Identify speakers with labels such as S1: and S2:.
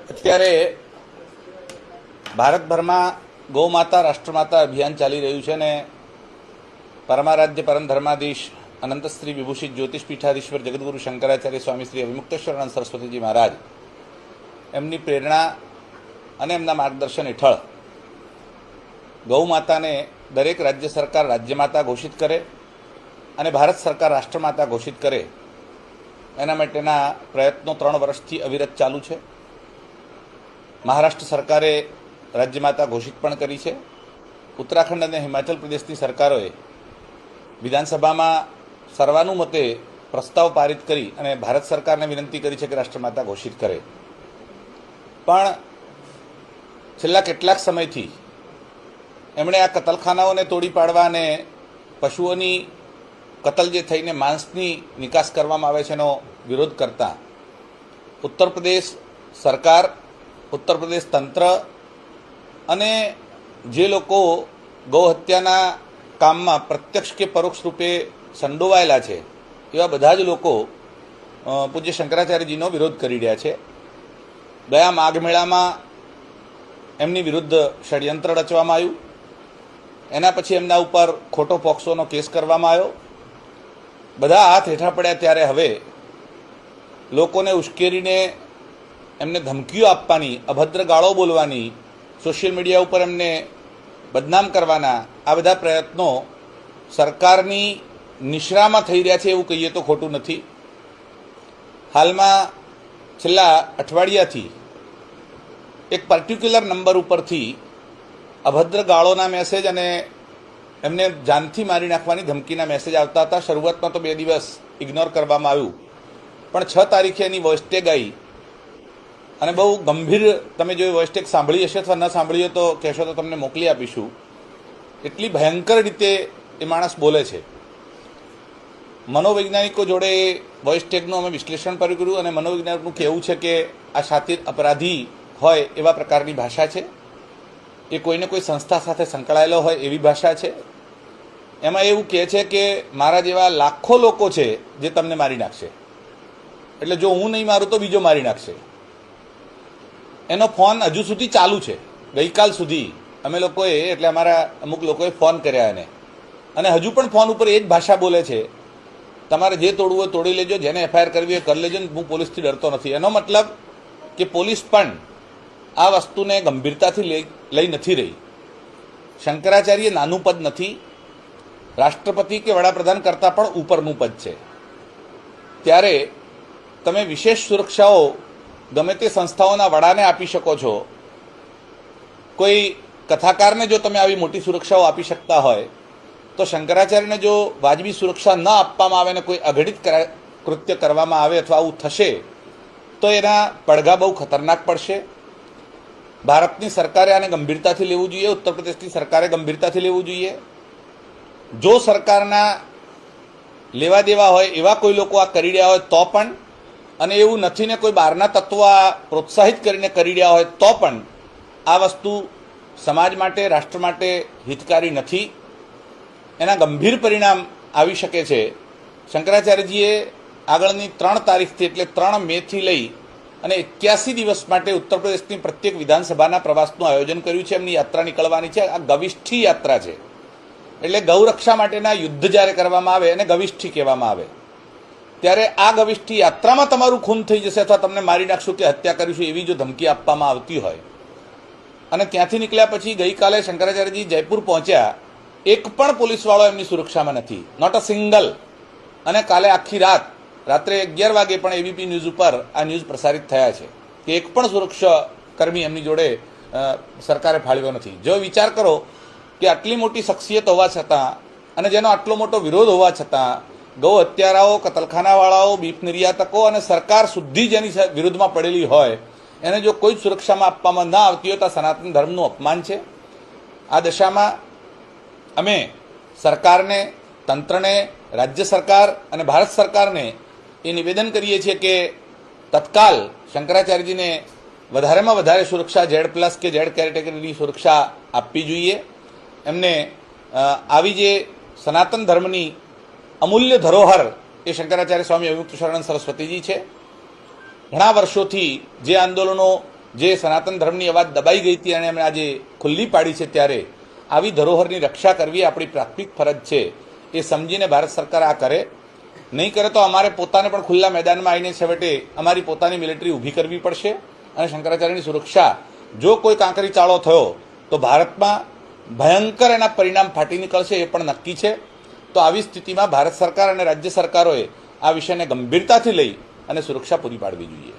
S1: અત્યારે ભારતભરમાં ગૌમાતા રાષ્ટ્રમાતા અભિયાન ચાલી રહ્યું છે અને પરમારાધ્ય પરમ ધર્માધીશ અનંત શ્રી વિભૂષિત જ્યોતિષપીઠાધીશ્વર જગદગુરુ શંકરાચાર્ય સ્વામી શ્રી અવિમુક્તેશ્વરાનંદ સરસ્વતીજી મહારાજ એમની પ્રેરણા અને એમના માર્ગદર્શન હેઠળ ગૌમાતાને દરેક રાજ્ય સરકાર રાજ્યમાતા ઘોષિત કરે અને ભારત સરકાર રાષ્ટ્રમાતા ઘોષિત કરે એના માટેના પ્રયત્નો 3 વર્ષથી અવિરત ચાલુ છે. મહારાષ્ટ્ર સરકારે રાજ્યમાતા ઘોષિત પણ કરી છે. ઉત્તરાખંડ અને હિમાચલ પ્રદેશની સરકારોએ વિધાનસભામાં સર્વાનુમતે પ્રસ્તાવ પારિત કરી અને ભારત સરકારને વિનંતી કરી છે કે રાષ્ટ્રમાતા ઘોષિત કરે. પણ છેલ્લા કેટલાક સમયથી એમણે આ કતલખાનાઓને તોડી પાડવા અને પશુઓની કતલ જે થઈને માંસની નિકાસ કરવામાં આવે છે એનો વિરોધ કરતા ઉત્તર પ્રદેશ સરકાર, ઉત્તર પ્રદેશ તંત્ર અને જે લોકો ગૌ હત્યાના કામમાં પ્રત્યક્ષ કે પરોક્ષ રૂપે સંડોવાયેલા છે એવા બધા જ લોકો પૂજ્ય શંકરાચાર્યજીનો વિરોધ કરી રહ્યા છે. ગયા માઘ મેળામાં એમની વિરુદ્ધ ષડયંત્ર રચવામાં આવ્યું. એના પછી એમના ઉપર ખોટો પોક્સોનો કેસ કરવામાં આવ્યો. બધા હાથ હેઠા પડ્યા ત્યારે હવે લોકોને ઉશ્કેરીને એમને ધમકીઓ આપવાની, અભદ્ર ગાળો બોલવાની, સોશિયલ મીડિયા ઉપર એમને બદનામ કરવાના આ બધા પ્રયત્નો સરકારની નિશ્રામાં થઈ રહ્યા છે એવું કહીએ તો ખોટું નથી. હાલમાં છેલ્લા અઠવાડિયાથી એક પર્ટિક્યુલર નંબર ઉપરથી અભદ્ર ગાળોના મેસેજ અને એમને જાનથી મારી નાખવાની ધમકીના મેસેજ આવતા હતા. શરૂઆતમાં તો 2 દિવસ ઇગ્નોર કરવામાં આવ્યું, પણ 6 તારીખે એની વોઇસટેગ આવી અને બહુ ગંભીર, તમે જો વોઇસટેગ સાંભળી હશે અથવા ન સાંભળી હોય તો કહેશો તો તમને મોકલી આપીશું. એટલી ભયંકર રીતે એ માણસ બોલે છે. મનોવૈજ્ઞાનિકો જોડે એ વોઇસટેગનું અમે વિશ્લેષણ કર્યું અને મનોવૈજ્ઞાનિકનું કહેવું છે કે આ શાતિર અપરાધી હોય એવા પ્રકારની ભાષા છે. એ કોઈને કોઈ સંસ્થા સાથે સંકળાયેલો હોય એવી ભાષા છે. એમાં એવું કહે છે કે મારા જેવા લાખો લોકો છે જે તમને મારી નાખશે, એટલે જો હું નહીં મારું તો બીજો મારી નાખશે. એનો ફોન હજુ સુધી ચાલુ છે. ગઈકાલ સુધી અમે લોકોએ, એટલે અમારા અમુક લોકોએ ફોન કર્યા એને, અને હજુ પણ ફોન ઉપર એ જ ભાષા બોલે છે. તમારે જે તોડવું હોય તોડી લેજો, જેને એફઆઈઆર કરવી હોય કરી લેજો, હું પોલીસથી ડરતો નથી. એનો મતલબ કે પોલીસ પણ આ વસ્તુને ગંભીરતાથી લઈ નથી રહી. શંકરાચાર્ય નાનું પદ નથી, રાષ્ટ્રપતિ કે વડાપ્રધાન કરતાં પણ ઉપરનું પદ છે. ત્યારે તમે વિશેષ સુરક્ષાઓ ગમે તે સંસ્થાઓના વડાને આપી શકો છો. કોઈ કથાકારને જો તમે આવી મોટી સુરક્ષાઓ આપી શકતા હોય તો શંકરાચાર્યને જો વાજબી સુરક્ષા ન આપવામાં આવે અને કોઈ અઘટિત કૃત્ય કરવામાં આવે અથવા આવું થશે તો એના પડઘા બહુ ખતરનાક પડશે. ભારતની સરકારે આને ગંભીરતાથી લેવું જોઈએ, ઉત્તર પ્રદેશની સરકારે ગંભીરતાથી લેવું જોઈએ. જો સરકારના લેવા દેવા હોય એવા કોઈ લોકો આ કરી રહ્યા હોય તો પણ, અને એવું નથી ને કોઈ બહારના તત્વો આ પ્રોત્સાહિત કરીને કરી રહ્યા હોય તો પણ આ વસ્તુ સમાજ માટે, રાષ્ટ્ર માટે હિતકારી નથી. એના ગંભીર પરિણામ આવી શકે છે. શંકરાચાર્યજીએ આગળની 3 તારીખથી એટલે 3 મેથી લઈ અને 81 દિવસ માટે ઉત્તર પ્રદેશની પ્રત્યેક વિધાનસભાના પ્રવાસનું આયોજન કર્યું છે. એમની યાત્રા નીકળવાની છે. આ ગવિષ્ઠી યાત્રા છે. એટલે ગૌરક્ષા માટેના યુદ્ધ જ્યારે કરવામાં આવે એને ગવિષ્ઠી કહેવામાં આવે. ત્યારે આ ગવિષ્ઠી યાત્રામાં તમારું ખૂન થઈ જશે અથવા તમને મારી નાખશું કે હત્યા કરીશું એવી જો ધમકી આપવામાં આવતી હોય, અને ત્યાંથી નીકળ્યા પછી ગઈકાલે શંકરાચાર્યજી જયપુર પહોંચ્યા, એક પણ પોલીસવાળો એમની સુરક્ષામાં નથી, નોટ અ સિંગલ. અને કાલે આખી રાત્રે 11 વાગે પણ એબીપી ન્યૂઝ ઉપર આ ન્યૂઝ પ્રસારિત થયા છે કે એક પણ સુરક્ષા કર્મી એમની જોડે સરકારે ફાળવ્યો નથી. જો વિચાર કરો કે આટલી મોટી શખ્સિયત હોવા છતાં અને જેનો આટલો મોટો વિરોધ હોવા છતાં ગૌ હત્યારાઓ, કતલખાનાવાળાઓ, બીફ નિર્યાતકો અને સરકાર સુધી જેની વિરુદ્ધમાં પડેલી હોય એને જો કોઈ જ સુરક્ષામાં આપવામાં ન આવતી હોય તો સનાતન ધર્મનું અપમાન છે. આ દશામાં અમે સરકારને, તંત્રને, રાજ્ય સરકાર અને ભારત સરકારને એ નિવેદન કરીએ છીએ કે તત્કાલ શંકરાચાર્યજીને વધારેમાં વધારે સુરક્ષા Z+ કે Z કેટેગરીની સુરક્ષા આપવી જોઈએ. એમને આવી જે સનાતન ધર્મની અમૂલ્ય ધરોહર એ શંકરાચાર્ય સ્વામી અવિમુક્તેશ્વરાનંદ સરસ્વતીજી છે. ઘણા વર્ષોથી જે આંદોલનો જે સનાતન ધર્મની અવાજ દબાઈ ગઈ હતી અને અમે આજે ખુલ્લી પાડી છે, ત્યારે આવી ધરોહરની રક્ષા કરવી આપણી પ્રાથમિક ફરજ છે. એ સમજીને ભારત સરકાર આ કરે. નહીં કરે તો અમારે પોતાને પણ ખુલ્લા મેદાનમાં આવીને છેવટે અમારી પોતાની મિલિટરી ઊભી કરવી પડશે. અને શંકરાચાર્યની સુરક્ષા જો કોઈ કાંકરી ચાળો થયો તો ભારતમાં ભયંકર એના પરિણામ ફાટી નીકળશે, એ પણ નક્કી છે. તો આવી સ્થિતિમાં ભારત સરકાર અને રાજ્ય સરકારોએ આ વિષયને ગંભીરતાથી લઈ અને સુરક્ષા પૂરી પાડવી જોઈએ.